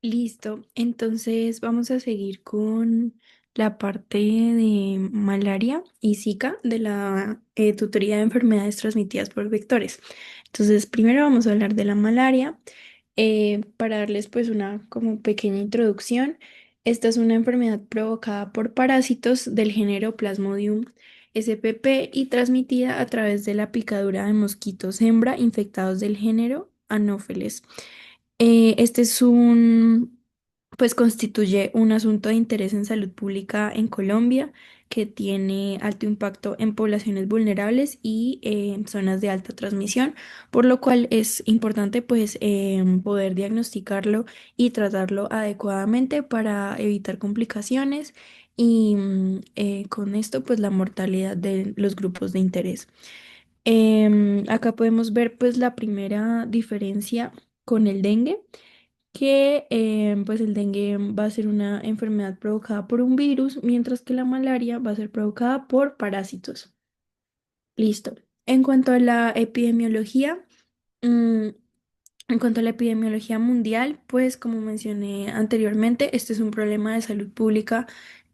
Listo, entonces vamos a seguir con la parte de malaria y Zika de la tutoría de enfermedades transmitidas por vectores. Entonces, primero vamos a hablar de la malaria. Para darles pues una como pequeña introducción. Esta es una enfermedad provocada por parásitos del género Plasmodium spp y transmitida a través de la picadura de mosquitos hembra infectados del género Anopheles. Este es pues constituye un asunto de interés en salud pública en Colombia que tiene alto impacto en poblaciones vulnerables y en zonas de alta transmisión, por lo cual es importante pues poder diagnosticarlo y tratarlo adecuadamente para evitar complicaciones y con esto pues la mortalidad de los grupos de interés. Acá podemos ver pues la primera diferencia con el dengue, que pues el dengue va a ser una enfermedad provocada por un virus, mientras que la malaria va a ser provocada por parásitos. Listo. En cuanto a la epidemiología, mm, en cuanto a la epidemiología mundial, pues como mencioné anteriormente, este es un problema de salud pública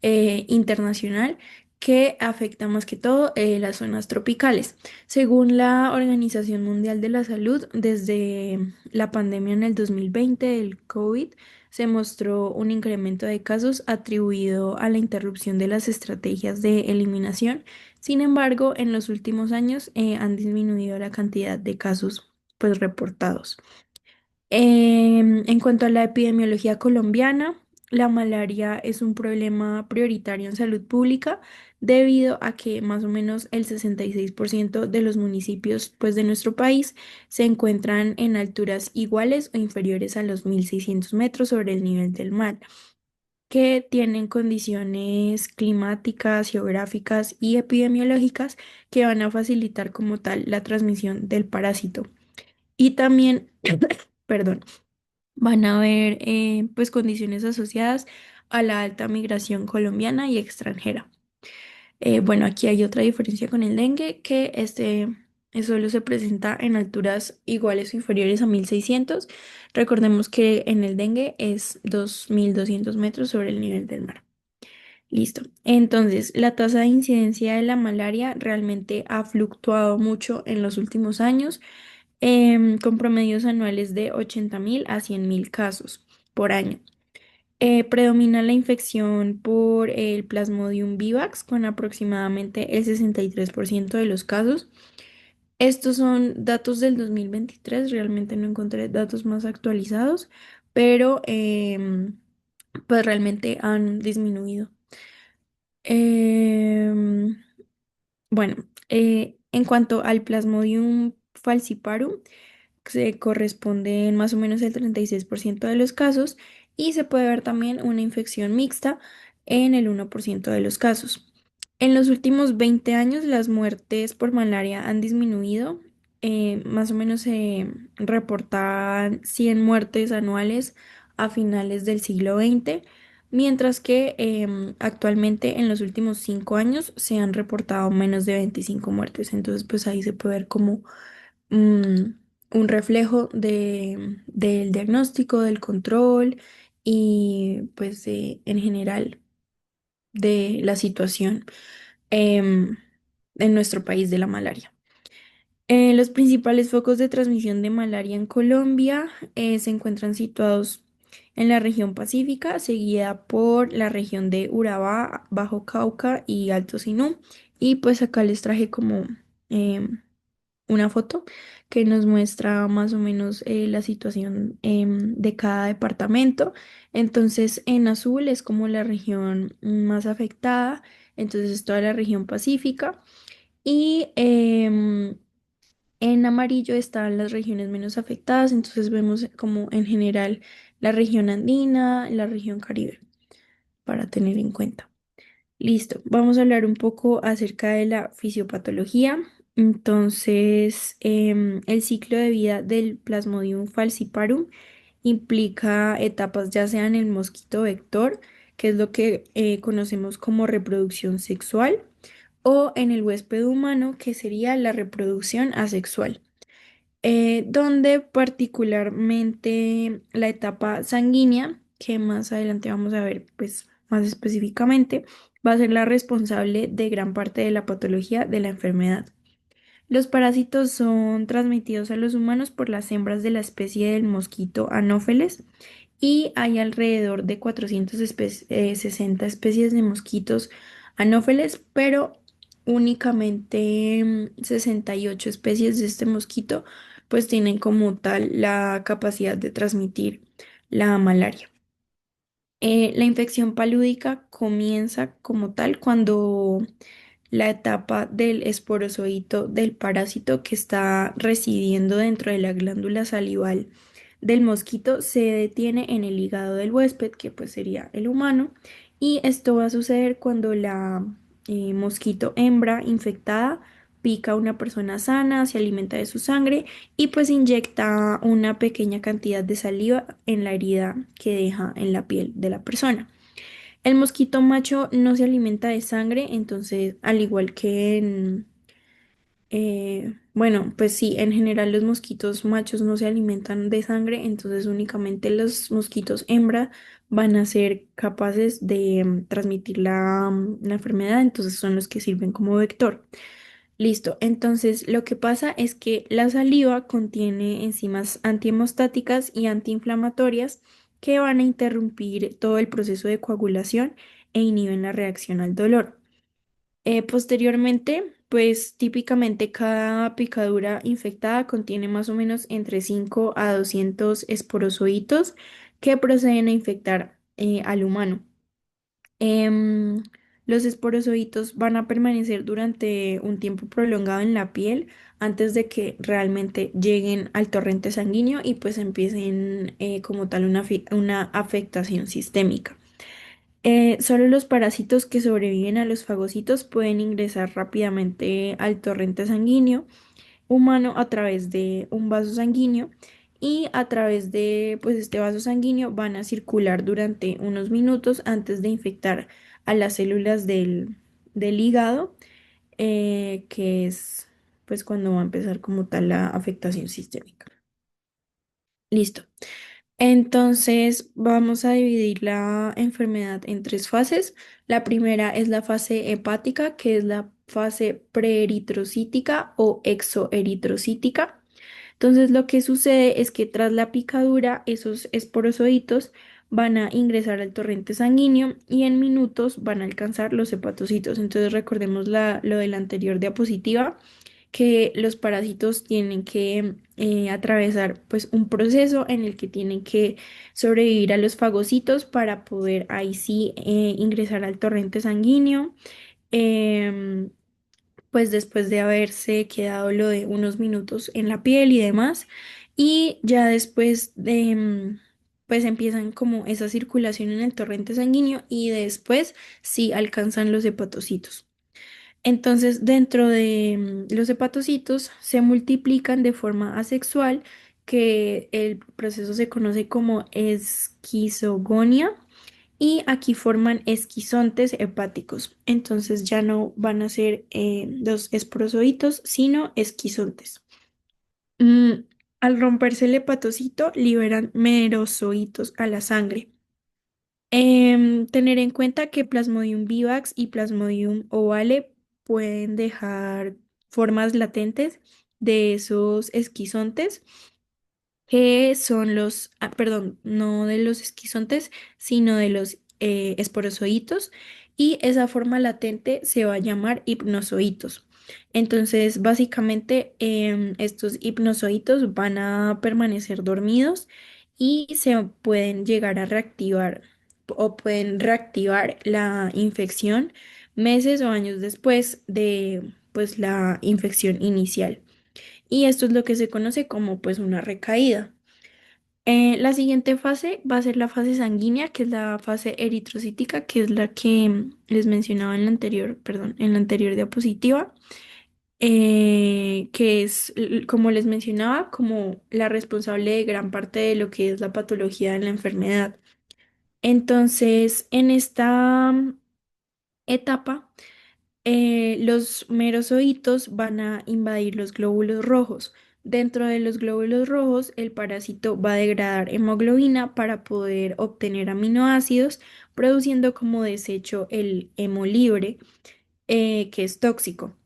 internacional que afecta más que todo las zonas tropicales. Según la Organización Mundial de la Salud, desde la pandemia en el 2020 del COVID, se mostró un incremento de casos atribuido a la interrupción de las estrategias de eliminación. Sin embargo, en los últimos años han disminuido la cantidad de casos pues reportados. En cuanto a la epidemiología colombiana, la malaria es un problema prioritario en salud pública debido a que más o menos el 66% de los municipios pues, de nuestro país se encuentran en alturas iguales o inferiores a los 1.600 metros sobre el nivel del mar, que tienen condiciones climáticas, geográficas y epidemiológicas que van a facilitar como tal la transmisión del parásito. Y también, perdón, van a haber pues condiciones asociadas a la alta migración colombiana y extranjera. Bueno, aquí hay otra diferencia con el dengue, que solo se presenta en alturas iguales o inferiores a 1.600. Recordemos que en el dengue es 2.200 metros sobre el nivel del mar. Listo. Entonces, la tasa de incidencia de la malaria realmente ha fluctuado mucho en los últimos años, con promedios anuales de 80.000 a 100.000 casos por año. Predomina la infección por el Plasmodium vivax con aproximadamente el 63% de los casos. Estos son datos del 2023, realmente no encontré datos más actualizados, pero pues realmente han disminuido. Em, bueno, en cuanto al Plasmodium falciparum, se corresponde en más o menos el 36% de los casos y se puede ver también una infección mixta en el 1% de los casos. En los últimos 20 años, las muertes por malaria han disminuido. Más o menos se reportan 100 muertes anuales a finales del siglo XX, mientras que actualmente en los últimos 5 años se han reportado menos de 25 muertes. Entonces, pues ahí se puede ver como mm, un reflejo del diagnóstico, del control y pues en general de la situación em, en nuestro país de la malaria. Los principales focos de transmisión de malaria en Colombia se encuentran situados en la región pacífica, seguida por la región de Urabá, Bajo Cauca y Alto Sinú. Y pues acá les traje como em, una foto que nos muestra más o menos la situación de cada departamento. Entonces, en azul es como la región más afectada, entonces es toda la región pacífica. Y en amarillo están las regiones menos afectadas, entonces vemos como en general la región andina, la región Caribe, para tener en cuenta. Listo, vamos a hablar un poco acerca de la fisiopatología. Entonces, el ciclo de vida del Plasmodium falciparum implica etapas ya sea en el mosquito vector, que es lo que conocemos como reproducción sexual, o en el huésped humano, que sería la reproducción asexual. donde particularmente la etapa sanguínea, que más adelante vamos a ver pues más específicamente, va a ser la responsable de gran parte de la patología de la enfermedad. Los parásitos son transmitidos a los humanos por las hembras de la especie del mosquito Anopheles y hay alrededor de 460 especies de mosquitos Anopheles, pero únicamente 68 especies de este mosquito pues tienen como tal la capacidad de transmitir la malaria. La infección palúdica comienza como tal cuando la etapa del esporozoito del parásito que está residiendo dentro de la glándula salival del mosquito se detiene en el hígado del huésped, que pues sería el humano, y esto va a suceder cuando la mosquito hembra infectada pica a una persona sana, se alimenta de su sangre y pues inyecta una pequeña cantidad de saliva en la herida que deja en la piel de la persona. El mosquito macho no se alimenta de sangre, entonces, al igual que bueno, pues sí, en general los mosquitos machos no se alimentan de sangre, entonces únicamente los mosquitos hembra van a ser capaces de transmitir la enfermedad, entonces son los que sirven como vector. Listo, entonces lo que pasa es que la saliva contiene enzimas antihemostáticas y antiinflamatorias que van a interrumpir todo el proceso de coagulación e inhiben la reacción al dolor. Posteriormente, pues típicamente cada picadura infectada contiene más o menos entre 5 a 200 esporozoitos que proceden a infectar al humano. Em, los esporozoitos van a permanecer durante un tiempo prolongado en la piel antes de que realmente lleguen al torrente sanguíneo y pues empiecen como tal una afectación sistémica. Solo los parásitos que sobreviven a los fagocitos pueden ingresar rápidamente al torrente sanguíneo humano a través de un vaso sanguíneo y a través de pues este vaso sanguíneo van a circular durante unos minutos antes de infectar a las células del hígado, que es pues cuando va a empezar como tal la afectación sistémica. Listo. Entonces vamos a dividir la enfermedad en tres fases. La primera es la fase hepática, que es la fase preeritrocítica o exoeritrocítica. Entonces, lo que sucede es que tras la picadura, esos esporozoitos van a ingresar al torrente sanguíneo y en minutos van a alcanzar los hepatocitos. Entonces, recordemos lo de la anterior diapositiva, que los parásitos tienen que atravesar pues un proceso en el que tienen que sobrevivir a los fagocitos para poder ahí sí ingresar al torrente sanguíneo. Em, pues después de haberse quedado lo de unos minutos en la piel y demás, y ya después de, pues empiezan como esa circulación en el torrente sanguíneo y después sí alcanzan los hepatocitos. Entonces, dentro de los hepatocitos se multiplican de forma asexual, que el proceso se conoce como esquizogonia y aquí forman esquizontes hepáticos. Entonces ya no van a ser los esporozoitos, sino esquizontes. Mm, Al romperse el hepatocito, liberan merozoitos a la sangre. Tener en cuenta que Plasmodium vivax y Plasmodium ovale pueden dejar formas latentes de esos esquizontes que son perdón, no de los esquizontes, sino de los esporozoitos, y esa forma latente se va a llamar hipnozoitos. Entonces, básicamente, estos hipnozoitos van a permanecer dormidos y se pueden llegar a reactivar o pueden reactivar la infección meses o años después de pues la infección inicial. Y esto es lo que se conoce como pues una recaída. La siguiente fase va a ser la fase sanguínea, que es la fase eritrocítica, que es la que les mencionaba en la anterior, perdón, en la anterior diapositiva, que es, como les mencionaba, como la responsable de gran parte de lo que es la patología de la enfermedad. Entonces, en esta etapa, los merozoitos van a invadir los glóbulos rojos. Dentro de los glóbulos rojos, el parásito va a degradar hemoglobina para poder obtener aminoácidos, produciendo como desecho el hemo libre, que es tóxico.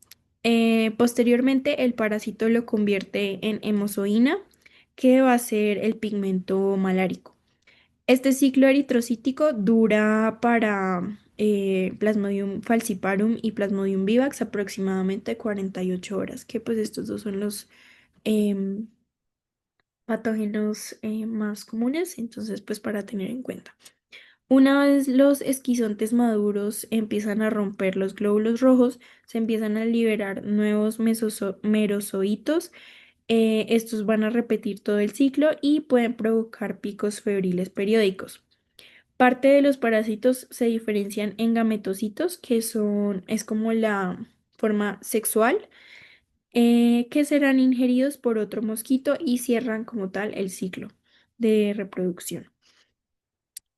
Posteriormente, el parásito lo convierte en hemozoína, que va a ser el pigmento malárico. Este ciclo eritrocítico dura para Plasmodium falciparum y Plasmodium vivax aproximadamente 48 horas, que pues estos dos son los em, patógenos más comunes, entonces pues para tener en cuenta. Una vez los esquizontes maduros empiezan a romper los glóbulos rojos, se empiezan a liberar nuevos merozoitos. Estos van a repetir todo el ciclo y pueden provocar picos febriles periódicos. Parte de los parásitos se diferencian en gametocitos, es como la forma sexual, que serán ingeridos por otro mosquito y cierran como tal el ciclo de reproducción.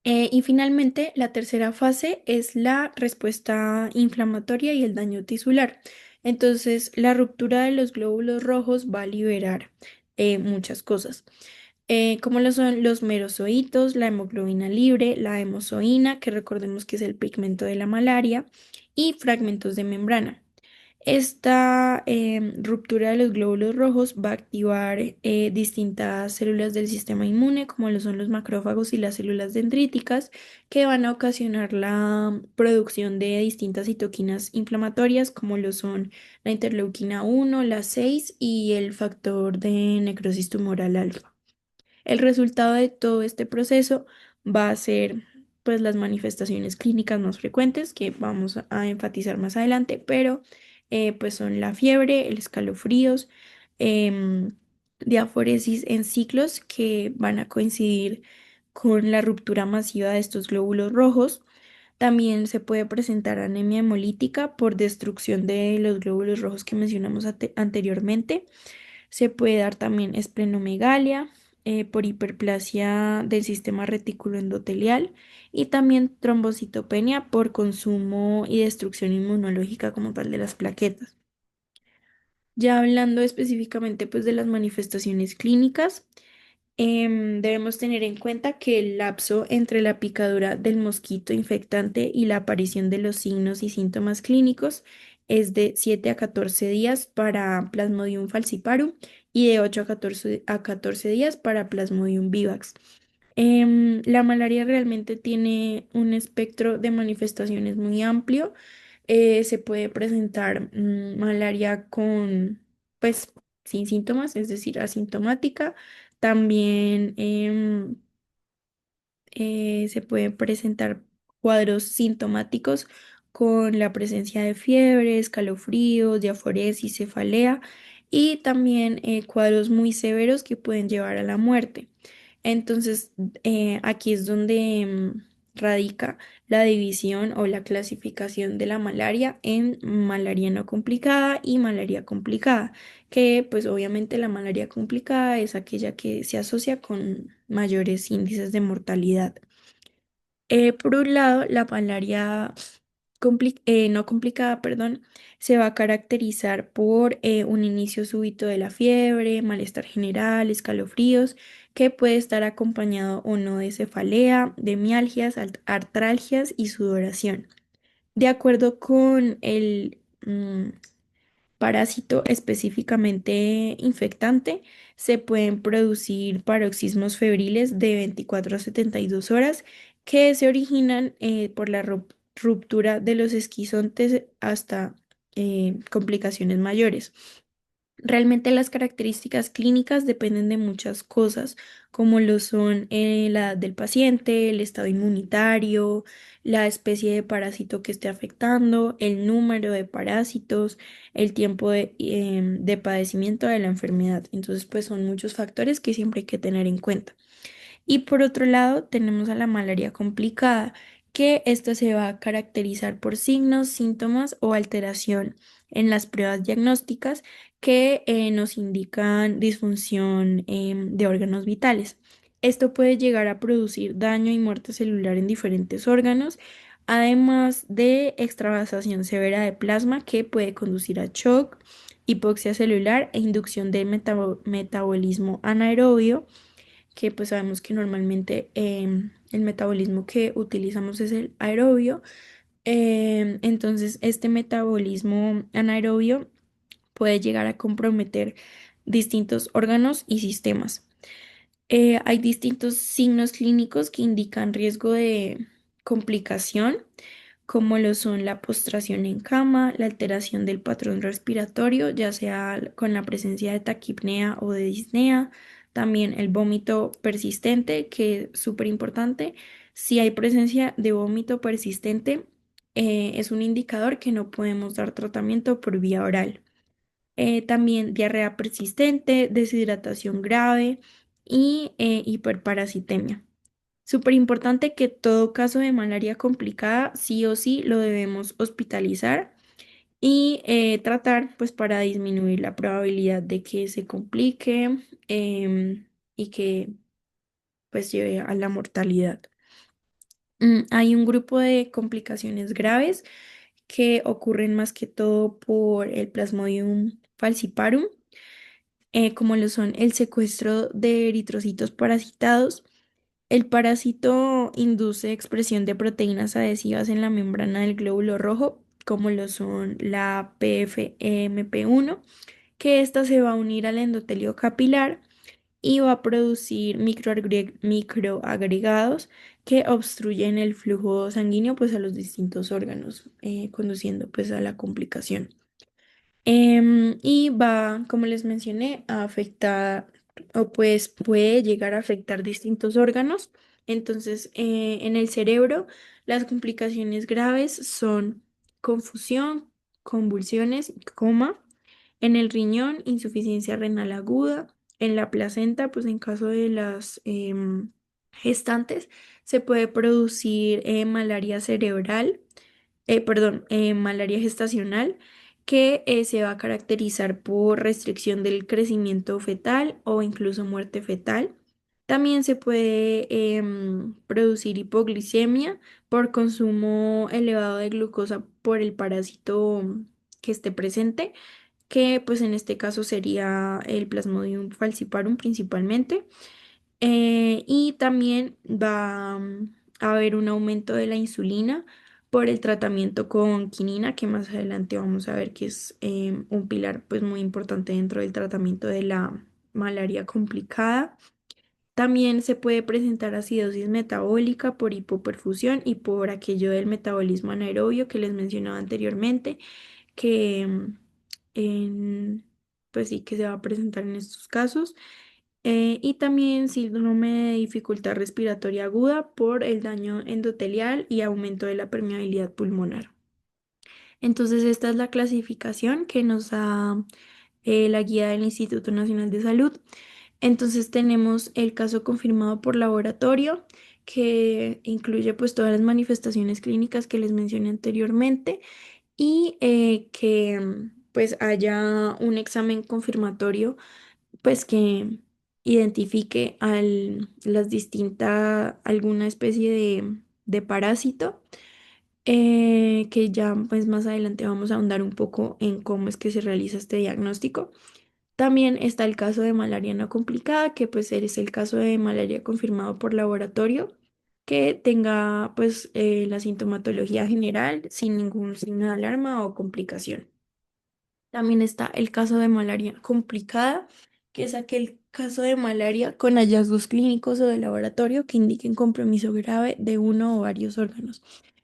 Y finalmente, la tercera fase es la respuesta inflamatoria y el daño tisular. Entonces, la ruptura de los glóbulos rojos va a liberar muchas cosas, como lo son los merozoitos, la hemoglobina libre, la hemozoína, que recordemos que es el pigmento de la malaria, y fragmentos de membrana. Esta ruptura de los glóbulos rojos va a activar distintas células del sistema inmune, como lo son los macrófagos y las células dendríticas, que van a ocasionar la producción de distintas citoquinas inflamatorias, como lo son la interleuquina 1, la 6 y el factor de necrosis tumoral alfa. El resultado de todo este proceso va a ser pues las manifestaciones clínicas más frecuentes que vamos a enfatizar más adelante, pero pues son la fiebre, el escalofríos, em, diaforesis en ciclos que van a coincidir con la ruptura masiva de estos glóbulos rojos. También se puede presentar anemia hemolítica por destrucción de los glóbulos rojos que mencionamos anteriormente. Se puede dar también esplenomegalia por hiperplasia del sistema reticuloendotelial y también trombocitopenia por consumo y destrucción inmunológica como tal de las plaquetas. Ya hablando específicamente pues de las manifestaciones clínicas, debemos tener en cuenta que el lapso entre la picadura del mosquito infectante y la aparición de los signos y síntomas clínicos es de 7 a 14 días para Plasmodium falciparum y de 8 a 14 días para Plasmodium vivax. La malaria realmente tiene un espectro de manifestaciones muy amplio. Se puede presentar malaria con, pues, sin síntomas, es decir, asintomática. También se pueden presentar cuadros sintomáticos con la presencia de fiebre, escalofríos, diaforesis, cefalea y también cuadros muy severos que pueden llevar a la muerte. Entonces, aquí es donde radica la división o la clasificación de la malaria en malaria no complicada y malaria complicada, que pues obviamente la malaria complicada es aquella que se asocia con mayores índices de mortalidad. Por un lado, la malaria no complicada, perdón, se va a caracterizar por un inicio súbito de la fiebre, malestar general, escalofríos, que puede estar acompañado o no de cefalea, de mialgias, artralgias y sudoración. De acuerdo con el parásito específicamente infectante, se pueden producir paroxismos febriles de 24 a 72 horas que se originan por la ruptura de los esquizontes hasta complicaciones mayores. Realmente las características clínicas dependen de muchas cosas, como lo son la edad del paciente, el estado inmunitario, la especie de parásito que esté afectando, el número de parásitos, el tiempo de padecimiento de la enfermedad. Entonces, pues son muchos factores que siempre hay que tener en cuenta. Y por otro lado, tenemos a la malaria complicada, que esta se va a caracterizar por signos, síntomas o alteración en las pruebas diagnósticas que nos indican disfunción de órganos vitales. Esto puede llegar a producir daño y muerte celular en diferentes órganos, además de extravasación severa de plasma que puede conducir a shock, hipoxia celular e inducción del metabolismo anaerobio, que pues sabemos que normalmente el metabolismo que utilizamos es el aerobio. Entonces, este metabolismo anaerobio puede llegar a comprometer distintos órganos y sistemas. Hay distintos signos clínicos que indican riesgo de complicación, como lo son la postración en cama, la alteración del patrón respiratorio, ya sea con la presencia de taquipnea o de disnea, también el vómito persistente, que es súper importante. Si hay presencia de vómito persistente, es un indicador que no podemos dar tratamiento por vía oral. También diarrea persistente, deshidratación grave y hiperparasitemia. Súper importante que todo caso de malaria complicada sí o sí lo debemos hospitalizar y tratar pues para disminuir la probabilidad de que se complique y que pues lleve a la mortalidad. Hay un grupo de complicaciones graves que ocurren más que todo por el Plasmodium falciparum, como lo son el secuestro de eritrocitos parasitados. El parásito induce expresión de proteínas adhesivas en la membrana del glóbulo rojo, como lo son la PFMP1, que ésta se va a unir al endotelio capilar y va a producir microagregados que obstruyen el flujo sanguíneo pues a los distintos órganos, conduciendo pues a la complicación. Y va, como les mencioné, a afectar o pues puede llegar a afectar distintos órganos. Entonces, en el cerebro, las complicaciones graves son confusión, convulsiones y coma. En el riñón, insuficiencia renal aguda. En la placenta, pues en caso de las gestantes, se puede producir malaria cerebral, perdón, malaria gestacional, que se va a caracterizar por restricción del crecimiento fetal o incluso muerte fetal. También se puede producir hipoglicemia por consumo elevado de glucosa por el parásito que esté presente, que pues en este caso sería el Plasmodium falciparum principalmente. Y también va a haber un aumento de la insulina por el tratamiento con quinina, que más adelante vamos a ver que es un pilar pues muy importante dentro del tratamiento de la malaria complicada. También se puede presentar acidosis metabólica por hipoperfusión y por aquello del metabolismo anaerobio que les mencionaba anteriormente, que pues sí que se va a presentar en estos casos. Y también síndrome de dificultad respiratoria aguda por el daño endotelial y aumento de la permeabilidad pulmonar. Entonces, esta es la clasificación que nos da la guía del Instituto Nacional de Salud. Entonces, tenemos el caso confirmado por laboratorio, que incluye pues todas las manifestaciones clínicas que les mencioné anteriormente y que pues haya un examen confirmatorio pues que identifique las distintas, alguna especie de parásito, que ya pues más adelante vamos a ahondar un poco en cómo es que se realiza este diagnóstico. También está el caso de malaria no complicada, que pues es el caso de malaria confirmado por laboratorio, que tenga pues la sintomatología general sin ningún signo de alarma o complicación. También está el caso de malaria complicada, que es aquel caso de malaria con hallazgos clínicos o de laboratorio que indiquen compromiso grave de uno o varios órganos.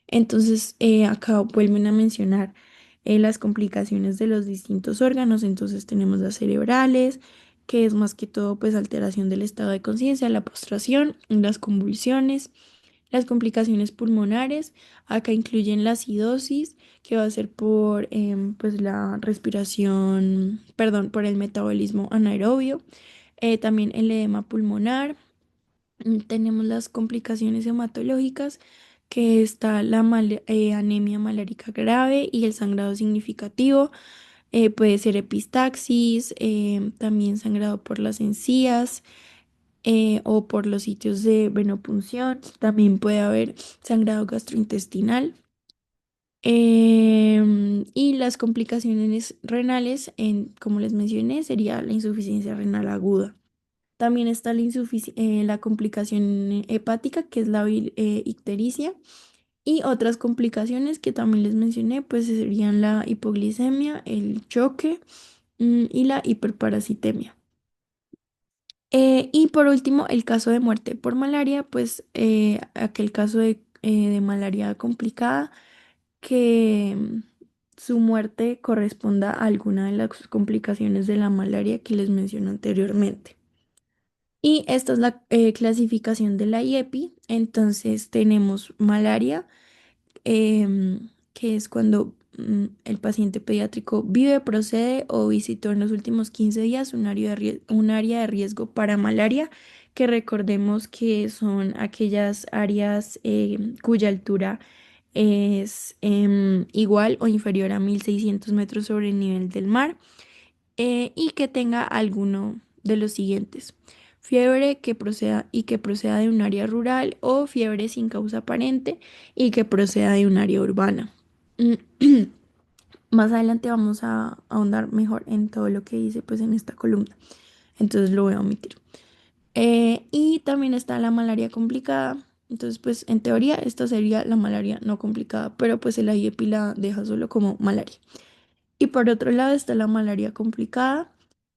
Entonces, acá vuelven a mencionar las complicaciones de los distintos órganos. Entonces, tenemos las cerebrales, que es más que todo pues alteración del estado de conciencia, la postración, las convulsiones. Las complicaciones pulmonares, acá incluyen la acidosis, que va a ser por pues la respiración, perdón, por el metabolismo anaerobio, también el edema pulmonar. Tenemos las complicaciones hematológicas, que está la anemia malárica grave y el sangrado significativo. Puede ser epistaxis, también sangrado por las encías, o por los sitios de venopunción. También puede haber sangrado gastrointestinal. Y las complicaciones renales, como les mencioné, sería la insuficiencia renal aguda. También está la complicación hepática, que es la ictericia. Y otras complicaciones que también les mencioné, pues serían la hipoglicemia, el choque, y la hiperparasitemia. Y por último, el caso de muerte por malaria, pues aquel caso de malaria complicada que su muerte corresponda a alguna de las complicaciones de la malaria que les mencioné anteriormente. Y esta es la clasificación de la IEPI. Entonces tenemos malaria, que es cuando el paciente pediátrico vive, procede o visitó en los últimos 15 días un área de riesgo para malaria, que recordemos que son aquellas áreas cuya altura es igual o inferior a 1.600 metros sobre el nivel del mar, y que tenga alguno de los siguientes: fiebre que proceda de un área rural, o fiebre sin causa aparente y que proceda de un área urbana. Más adelante vamos a ahondar mejor en todo lo que dice pues en esta columna, entonces lo voy a omitir. Y también está la malaria complicada. Entonces, pues en teoría esta sería la malaria no complicada, pero pues el IEPI la deja solo como malaria. Y por otro lado está la malaria complicada,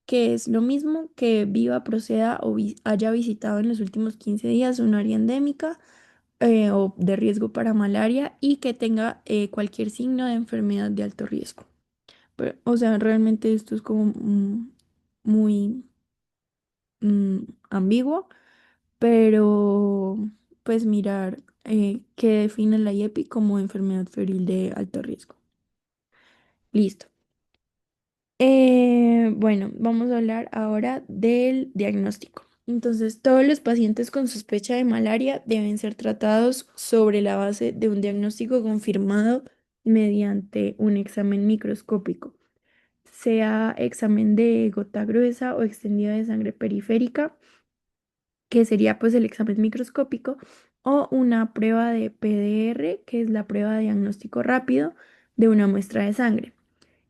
que es lo mismo: que viva, proceda o haya visitado en los últimos 15 días un área endémica o de riesgo para malaria, y que tenga cualquier signo de enfermedad de alto riesgo. O sea, realmente esto es como muy ambiguo, pero pues mirar qué define la IEPI como enfermedad febril de alto riesgo. Listo. Bueno, vamos a hablar ahora del diagnóstico. Entonces, todos los pacientes con sospecha de malaria deben ser tratados sobre la base de un diagnóstico confirmado mediante un examen microscópico, sea examen de gota gruesa o extendida de sangre periférica, que sería pues el examen microscópico, o una prueba de PDR, que es la prueba de diagnóstico rápido de una muestra de sangre.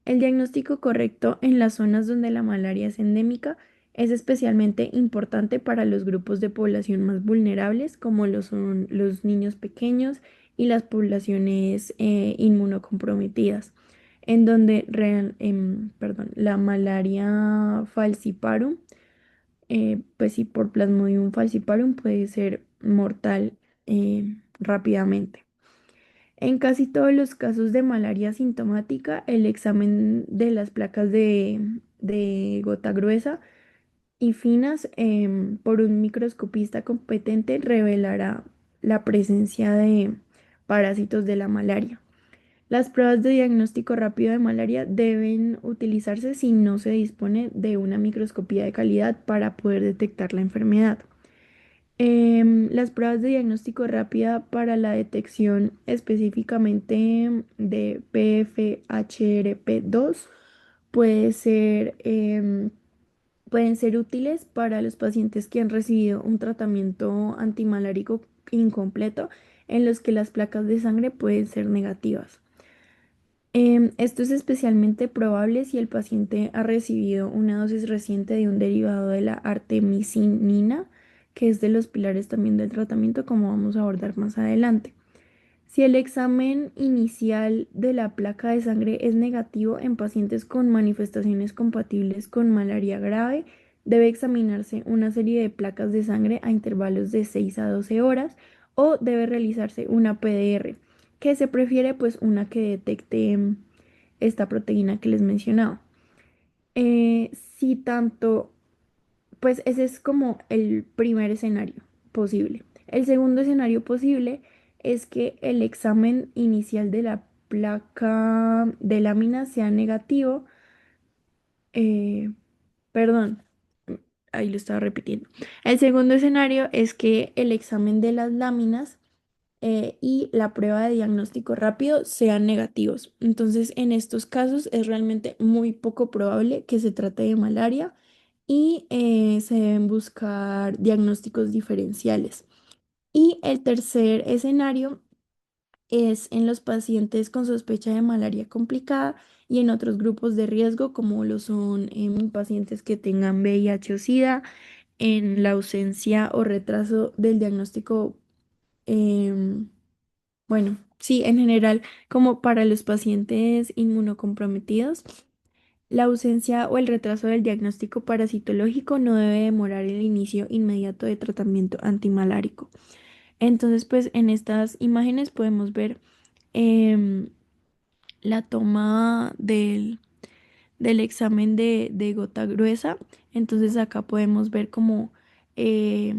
El diagnóstico correcto en las zonas donde la malaria es endémica es especialmente importante para los grupos de población más vulnerables, como lo son los niños pequeños y las poblaciones inmunocomprometidas, en donde la malaria falciparum, pues sí, por Plasmodium falciparum puede ser mortal rápidamente. En casi todos los casos de malaria sintomática, el examen de las placas de gota gruesa y finas por un microscopista competente revelará la presencia de parásitos de la malaria. Las pruebas de diagnóstico rápido de malaria deben utilizarse si no se dispone de una microscopía de calidad para poder detectar la enfermedad. Las pruebas de diagnóstico rápida para la detección específicamente de PFHRP2 puede ser, pueden ser útiles para los pacientes que han recibido un tratamiento antimalárico incompleto, en los que las placas de sangre pueden ser negativas. Esto es especialmente probable si el paciente ha recibido una dosis reciente de un derivado de la artemisinina, que es de los pilares también del tratamiento, como vamos a abordar más adelante. Si el examen inicial de la placa de sangre es negativo en pacientes con manifestaciones compatibles con malaria grave, debe examinarse una serie de placas de sangre a intervalos de 6 a 12 horas, o debe realizarse una PDR, que se prefiere pues una que detecte esta proteína que les mencionaba. Si tanto, pues ese es como el primer escenario posible. El segundo escenario posible es que el examen inicial de la placa de lámina sea negativo. eh, Perdón, ahí lo estaba repitiendo. El segundo escenario es que el examen de las láminas y la prueba de diagnóstico rápido sean negativos. Entonces, en estos casos es realmente muy poco probable que se trate de malaria, y se deben buscar diagnósticos diferenciales. Y el tercer escenario es en los pacientes con sospecha de malaria complicada y en otros grupos de riesgo, como lo son en pacientes que tengan VIH o SIDA, en la ausencia o retraso del diagnóstico, em, bueno, sí, en general, como para los pacientes inmunocomprometidos. La ausencia o el retraso del diagnóstico parasitológico no debe demorar el inicio inmediato de tratamiento antimalárico. Entonces, pues en estas imágenes podemos ver em, la toma del examen de gota gruesa. Entonces acá podemos ver como eh,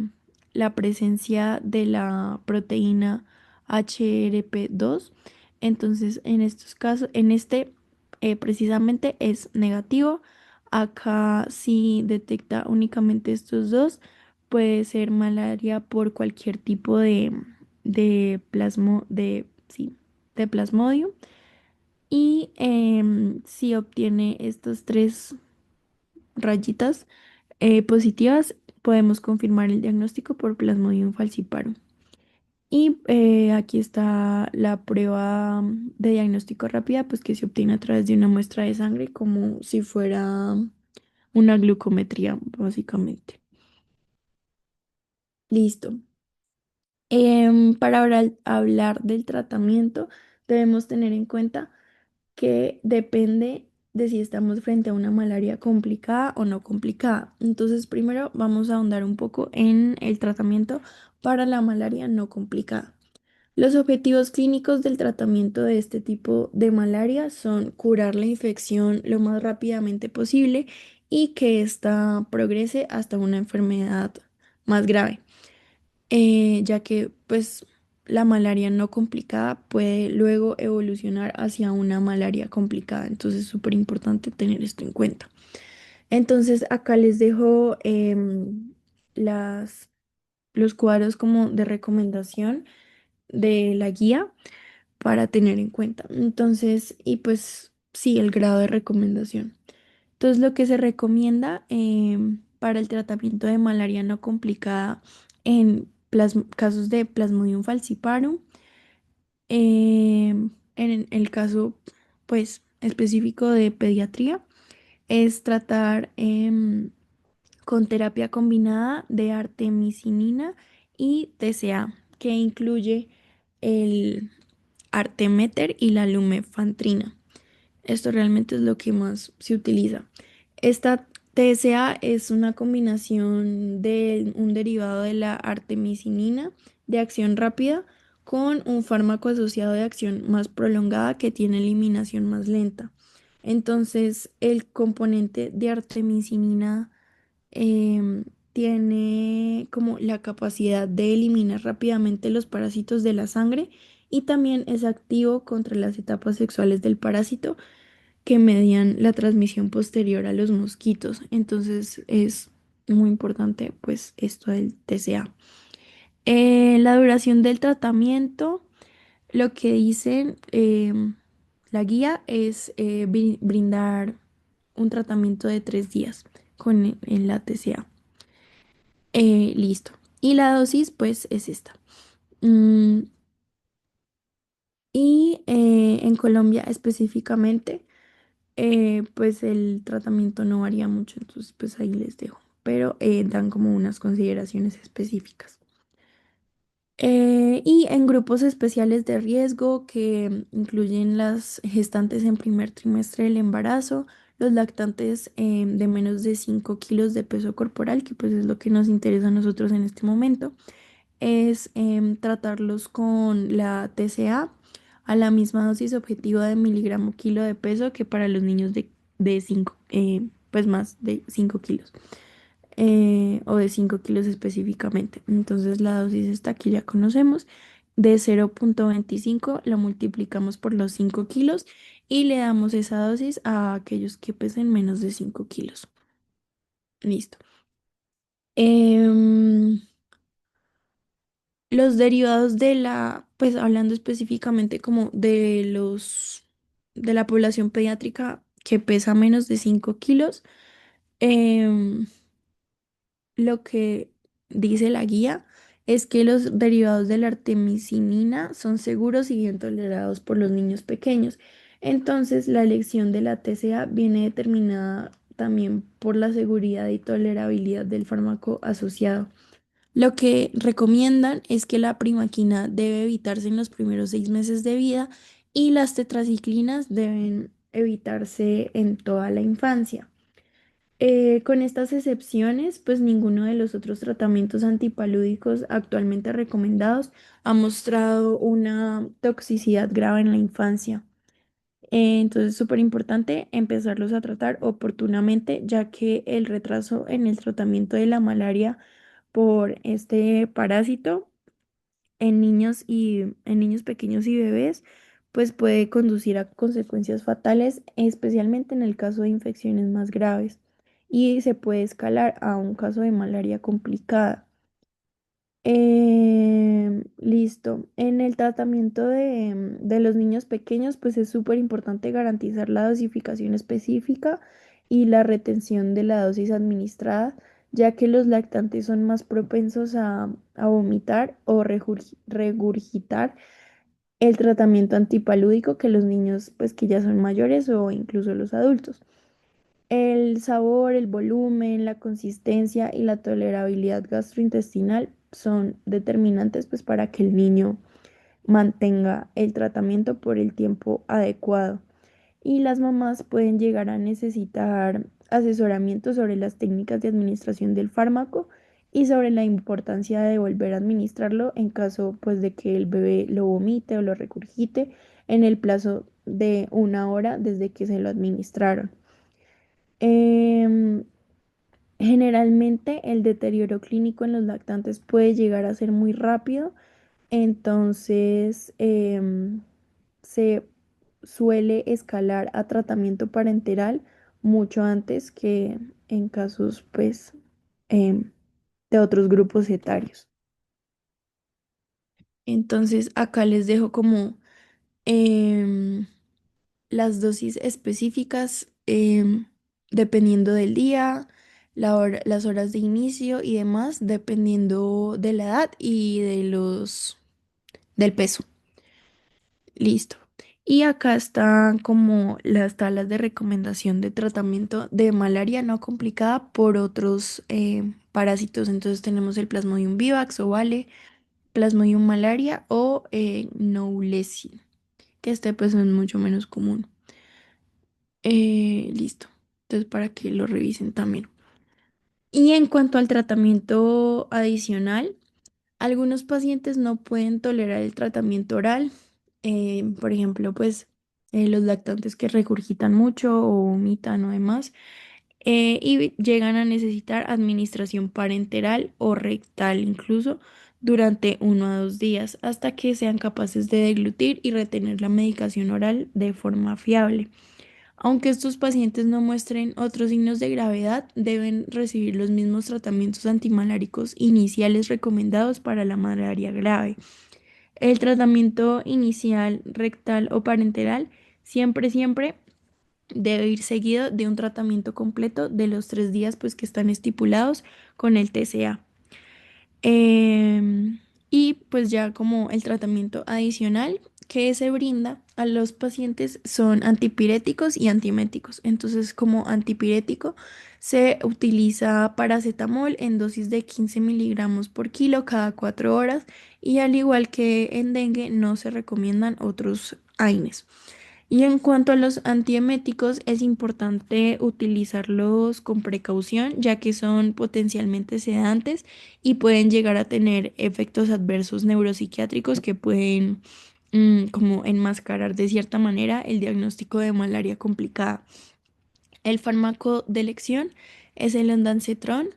la presencia de la proteína HRP2. Entonces en estos casos, en este precisamente es negativo. Acá si detecta únicamente estos dos, puede ser malaria por cualquier tipo sí, de plasmodium. Y si obtiene estas tres rayitas positivas, podemos confirmar el diagnóstico por Plasmodium falciparum. Y aquí está la prueba de diagnóstico rápida, pues que se obtiene a través de una muestra de sangre, como si fuera una glucometría, básicamente. Listo. Para hablar del tratamiento, debemos tener en cuenta que depende de si estamos frente a una malaria complicada o no complicada. Entonces, primero vamos a ahondar un poco en el tratamiento para la malaria no complicada. Los objetivos clínicos del tratamiento de este tipo de malaria son curar la infección lo más rápidamente posible y que ésta progrese hasta una enfermedad más grave, ya que pues la malaria no complicada puede luego evolucionar hacia una malaria complicada. Entonces es súper importante tener esto en cuenta. Entonces acá les dejo los cuadros como de recomendación de la guía para tener en cuenta. Entonces, y pues sí, el grado de recomendación. Entonces, lo que se recomienda para el tratamiento de malaria no complicada en casos de Plasmodium falciparum, en el caso, pues, específico de pediatría, es tratar con terapia combinada de artemisinina y TCA, que incluye el artemeter y la lumefantrina. Esto realmente es lo que más se utiliza. Esta TSA es una combinación de un derivado de la artemisinina de acción rápida con un fármaco asociado de acción más prolongada que tiene eliminación más lenta. Entonces, el componente de artemisinina tiene como la capacidad de eliminar rápidamente los parásitos de la sangre y también es activo contra las etapas sexuales del parásito que median la transmisión posterior a los mosquitos. Entonces es muy importante pues esto del TCA. La duración del tratamiento, lo que dicen la guía es brindar un tratamiento de 3 días con en la TCA. Listo. Y la dosis pues es esta. Mm, y en Colombia específicamente, pues el tratamiento no varía mucho, entonces pues ahí les dejo, pero dan como unas consideraciones específicas. Y en grupos especiales de riesgo que incluyen las gestantes en primer trimestre del embarazo, los lactantes de menos de 5 kilos de peso corporal, que pues es lo que nos interesa a nosotros en este momento, es tratarlos con la TCA a la misma dosis objetiva de miligramo kilo de peso que para los niños de 5, pues más de 5 kilos, o de 5 kilos específicamente. Entonces la dosis esta que ya conocemos de 0,25 la multiplicamos por los 5 kilos y le damos esa dosis a aquellos que pesen menos de 5 kilos. Listo. Em, Los derivados pues hablando específicamente como de la población pediátrica que pesa menos de 5 kilos, em, lo que dice la guía es que los derivados de la artemisinina son seguros y bien tolerados por los niños pequeños. Entonces, la elección de la TCA viene determinada también por la seguridad y tolerabilidad del fármaco asociado. Lo que recomiendan es que la primaquina debe evitarse en los primeros 6 meses de vida y las tetraciclinas deben evitarse en toda la infancia. Con estas excepciones, pues ninguno de los otros tratamientos antipalúdicos actualmente recomendados ha mostrado una toxicidad grave en la infancia. Entonces es súper importante empezarlos a tratar oportunamente, ya que el retraso en el tratamiento de la malaria por este parásito en niños pequeños y bebés, pues puede conducir a consecuencias fatales, especialmente en el caso de infecciones más graves, y se puede escalar a un caso de malaria complicada. Listo. En el tratamiento de los niños pequeños, pues es súper importante garantizar la dosificación específica y la retención de la dosis administrada, ya que los lactantes son más propensos a vomitar o regurgitar el tratamiento antipalúdico que los niños, pues que ya son mayores o incluso los adultos. El sabor, el volumen, la consistencia y la tolerabilidad gastrointestinal son determinantes pues para que el niño mantenga el tratamiento por el tiempo adecuado. Y las mamás pueden llegar a necesitar asesoramiento sobre las técnicas de administración del fármaco y sobre la importancia de volver a administrarlo en caso pues de que el bebé lo vomite o lo regurgite en el plazo de 1 hora desde que se lo administraron. Em, Generalmente el deterioro clínico en los lactantes puede llegar a ser muy rápido, entonces se suele escalar a tratamiento parenteral mucho antes que en casos pues em, de otros grupos etarios. Entonces acá les dejo como em, las dosis específicas dependiendo del día, las horas de inicio y demás, dependiendo de la edad y del peso. Listo. Y acá están como las tablas de recomendación de tratamiento de malaria no complicada por otros parásitos. Entonces tenemos el Plasmodium vivax o Vale, Plasmodium malaria o Knowlesi, que este pues es mucho menos común. Listo. Entonces, para que lo revisen también. Y en cuanto al tratamiento adicional, algunos pacientes no pueden tolerar el tratamiento oral. Por ejemplo, pues los lactantes que regurgitan mucho o vomitan o demás. Y llegan a necesitar administración parenteral o rectal incluso durante 1 a 2 días hasta que sean capaces de deglutir y retener la medicación oral de forma fiable. Aunque estos pacientes no muestren otros signos de gravedad, deben recibir los mismos tratamientos antimaláricos iniciales recomendados para la malaria grave. El tratamiento inicial rectal o parenteral siempre debe ir seguido de un tratamiento completo de los 3 días pues, que están estipulados con el TCA. Y pues ya como el tratamiento adicional que se brinda a los pacientes son antipiréticos y antieméticos. Entonces, como antipirético se utiliza paracetamol en dosis de 15 miligramos por kilo cada 4 horas y al igual que en dengue no se recomiendan otros AINES. Y en cuanto a los antieméticos, es importante utilizarlos con precaución, ya que son potencialmente sedantes y pueden llegar a tener efectos adversos neuropsiquiátricos que pueden como enmascarar de cierta manera el diagnóstico de malaria complicada. El fármaco de elección es el ondansetron.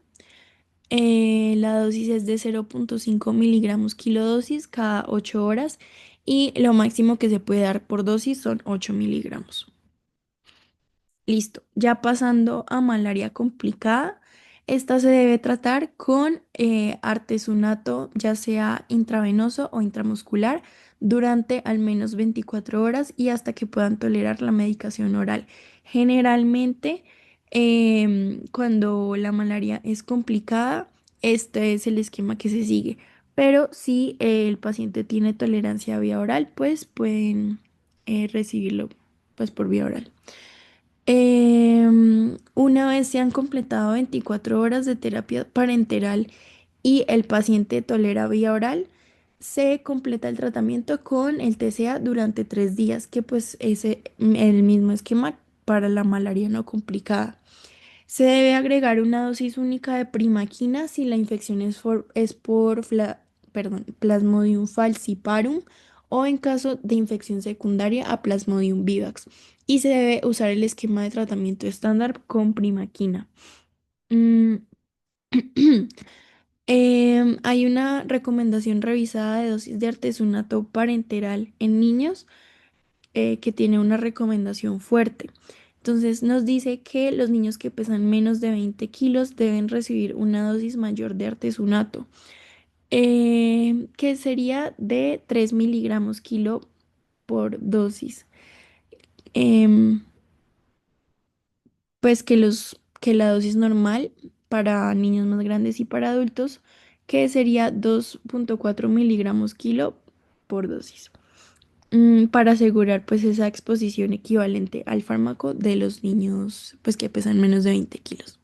La dosis es de 0,5 miligramos kilodosis cada 8 horas y lo máximo que se puede dar por dosis son 8 miligramos. Listo, ya pasando a malaria complicada, esta se debe tratar con artesunato, ya sea intravenoso o intramuscular, durante al menos 24 horas y hasta que puedan tolerar la medicación oral. Generalmente, cuando la malaria es complicada, este es el esquema que se sigue. pero si el paciente tiene tolerancia a vía oral, pues pueden recibirlo pues por vía oral. Una vez se han completado 24 horas de terapia parenteral y el paciente tolera vía oral, se completa el tratamiento con el TCA durante 3 días, que pues es el mismo esquema para la malaria no complicada. Se debe agregar una dosis única de primaquina si la infección es por Plasmodium falciparum o en caso de infección secundaria a Plasmodium vivax. Y se debe usar el esquema de tratamiento estándar con primaquina. Mm, hay una recomendación revisada de dosis de artesunato parenteral en niños que tiene una recomendación fuerte. Entonces nos dice que los niños que pesan menos de 20 kilos deben recibir una dosis mayor de artesunato, que sería de 3 miligramos kilo por dosis. Em, pues que la dosis normal para niños más grandes y para adultos, que sería 2,4 miligramos kilo por dosis. Para asegurar pues esa exposición equivalente al fármaco de los niños pues que pesan menos de 20 kilos.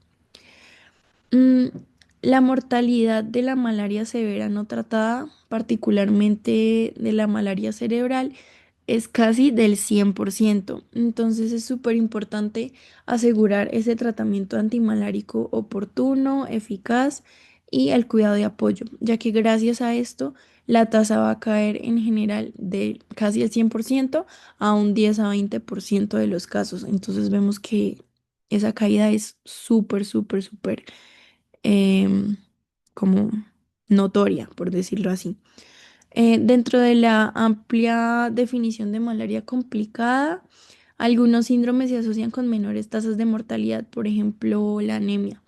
Mm, la mortalidad de la malaria severa no tratada, particularmente de la malaria cerebral, es casi del 100%. Entonces es súper importante asegurar ese tratamiento antimalárico oportuno, eficaz y el cuidado de apoyo, ya que gracias a esto la tasa va a caer en general de casi el 100% a un 10 a 20% de los casos. Entonces vemos que esa caída es súper, súper, súper em, como notoria, por decirlo así. Dentro de la amplia definición de malaria complicada, algunos síndromes se asocian con menores tasas de mortalidad, por ejemplo, la anemia,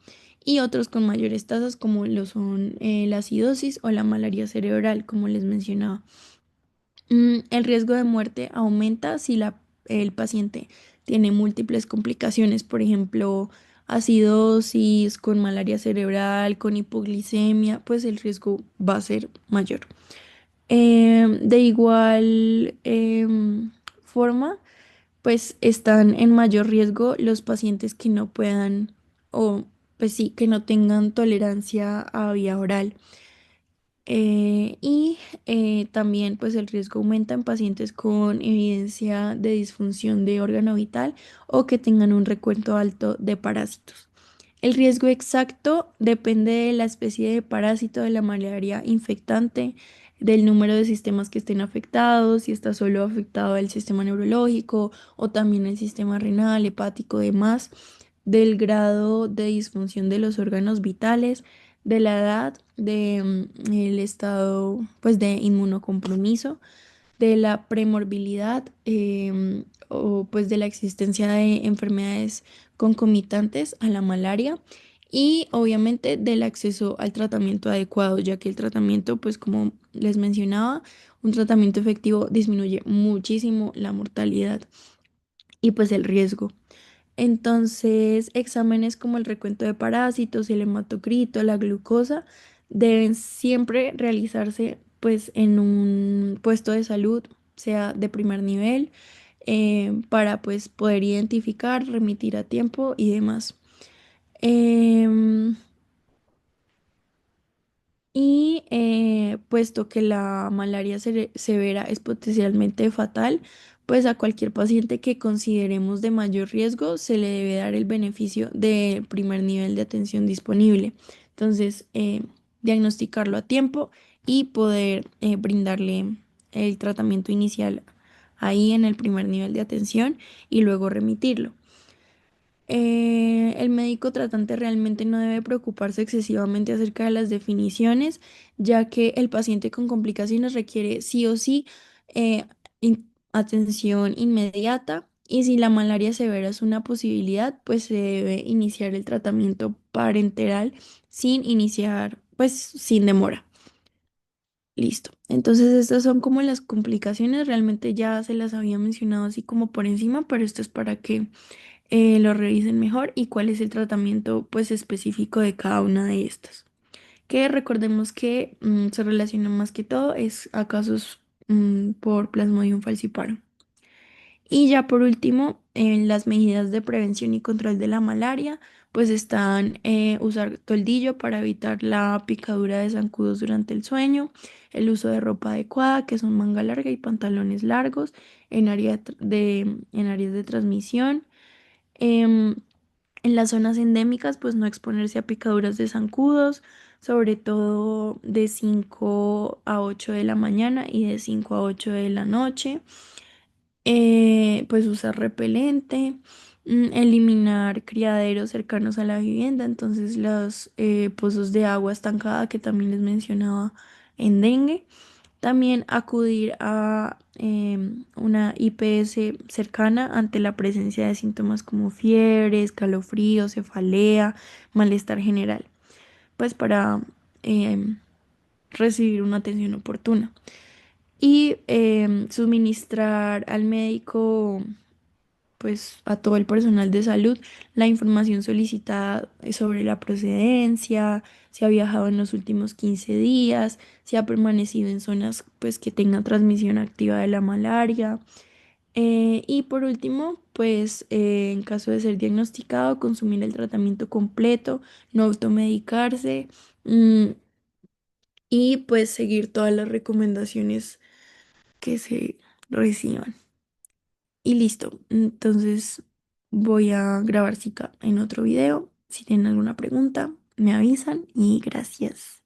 y otros con mayores tasas como lo son la acidosis o la malaria cerebral, como les mencionaba. El riesgo de muerte aumenta si el paciente tiene múltiples complicaciones, por ejemplo, acidosis, con malaria cerebral, con hipoglicemia, pues el riesgo va a ser mayor. De igual forma, pues están en mayor riesgo los pacientes que no puedan o pues sí, que no tengan tolerancia a vía oral. Y también pues el riesgo aumenta en pacientes con evidencia de disfunción de órgano vital o que tengan un recuento alto de parásitos. El riesgo exacto depende de la especie de parásito de la malaria infectante, del número de sistemas que estén afectados, si está solo afectado el sistema neurológico o también el sistema renal, hepático, demás, del grado de disfunción de los órganos vitales, de la edad, de el estado pues de inmunocompromiso, de la premorbilidad o pues de la existencia de enfermedades concomitantes a la malaria y obviamente del acceso al tratamiento adecuado, ya que el tratamiento pues como les mencionaba, un tratamiento efectivo disminuye muchísimo la mortalidad y pues el riesgo. Entonces, exámenes como el recuento de parásitos, el hematocrito, la glucosa, deben siempre realizarse pues en un puesto de salud, sea de primer nivel, para pues poder identificar, remitir a tiempo y demás. Em, puesto que la malaria severa es potencialmente fatal, pues a cualquier paciente que consideremos de mayor riesgo se le debe dar el beneficio del primer nivel de atención disponible. Entonces, diagnosticarlo a tiempo y poder brindarle el tratamiento inicial ahí en el primer nivel de atención y luego remitirlo. El médico tratante realmente no debe preocuparse excesivamente acerca de las definiciones, ya que el paciente con complicaciones requiere sí o sí atención inmediata y si la malaria severa es una posibilidad, pues se debe iniciar el tratamiento parenteral sin iniciar, pues sin demora. Listo. Entonces estas son como las complicaciones, realmente ya se las había mencionado así como por encima, pero esto es para que lo revisen mejor y cuál es el tratamiento pues específico de cada una de estas. que recordemos que se relaciona más que todo es a casos por Plasmodium falciparum. Y ya por último, en las medidas de prevención y control de la malaria, pues están usar toldillo para evitar la picadura de zancudos durante el sueño, el uso de ropa adecuada, que son manga larga y pantalones largos en áreas de transmisión. Em, en las zonas endémicas, pues no exponerse a picaduras de zancudos, sobre todo de 5 a 8 de la mañana y de 5 a 8 de la noche. Pues usar repelente, eliminar criaderos cercanos a la vivienda, entonces los pozos de agua estancada que también les mencionaba en dengue. También acudir a una IPS cercana ante la presencia de síntomas como fiebre, escalofrío, cefalea, malestar general, pues para em, recibir una atención oportuna. Y suministrar al médico, pues a todo el personal de salud, la información solicitada sobre la procedencia, si ha viajado en los últimos 15 días, si ha permanecido en zonas pues que tengan transmisión activa de la malaria. Y por último, pues en caso de ser diagnosticado, consumir el tratamiento completo, no automedicarse, mm, y pues seguir todas las recomendaciones que se reciban. Y listo. Entonces voy a grabar Zika en otro video. Si tienen alguna pregunta, me avisan y gracias.